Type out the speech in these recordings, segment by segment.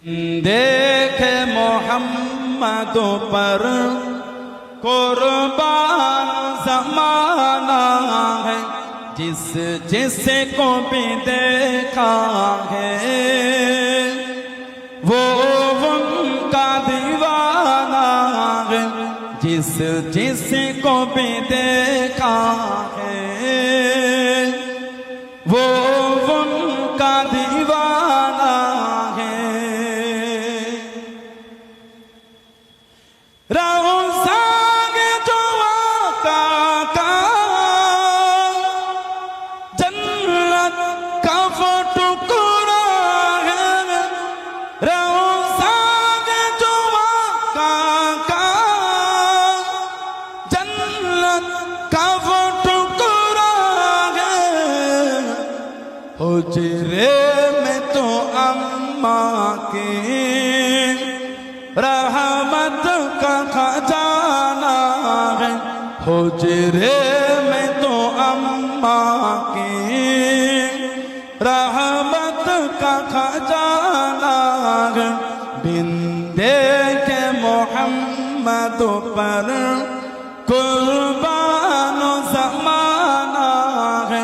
देखे मोहम्मद पर कुर्बान ज़माना है, जिस जिसे को भी देखा है वो उनका दीवाना है, जिस जिसे को भी देखा है वो उनका दीवाना है। रौज़ाए जो आका जन्नत का वो टुकड़ा है, रौज़ाए जो आका जन्नत का वो टुकड़ा है। हुजरे में तो अम्मा की रहमत का खजाना है, हुजरे में तो अम्मा की रहमत का खजाना है। बिंदे के मोहम्मद पर कुर्बान ज़माना है,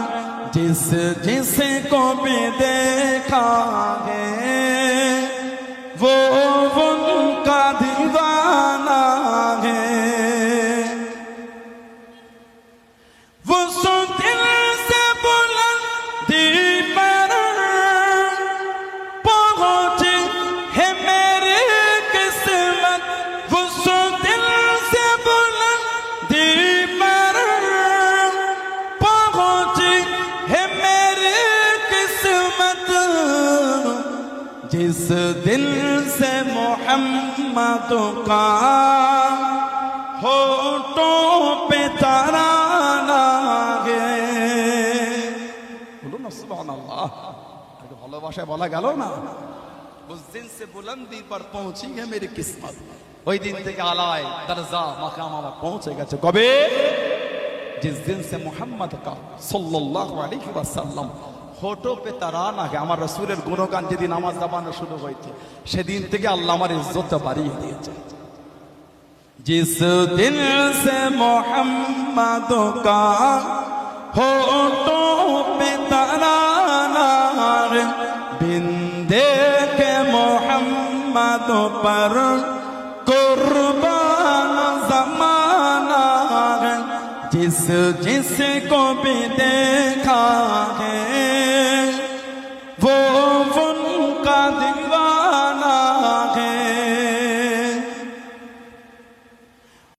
जिस जिसे को भी देखा है वो उनका दीवाना है। वो सो दिल से बुलंदी पर पहुंची है मेरी किस्मत, वो सो दिल से बुलंदी पर पहुंची है मेरी किस्मत, जिस दिल से मोहम्मद का होठों पे तराना है। बोलो ना सुभानअल्लाह, अरे ভালোবাসা বলা গেল না। उस दिन से बुलंदी पर पहुंची है मेरी किस्मत, ওই দিন থেকে আলায় দরজা মাকাম আমার পৌঁছে গেছে। কবে? जिस दिन से मोहम्मद का सल्लल्लाहु अलैहि वसल्लम होठों पे तराना है, আমার রাসূলের গুণগান যেদিন আমার জবানে শুরু হয়েছে সেদিন থেকে আল্লাহ আমার ইজ্জত বাড়িয়ে দিয়েছে। जिस दिन से मोहम्मद का होठों पे तराना है, बिंदे के मोहम्मद पर कुर्बान ज़माना है, जिस जिसको भी देखा है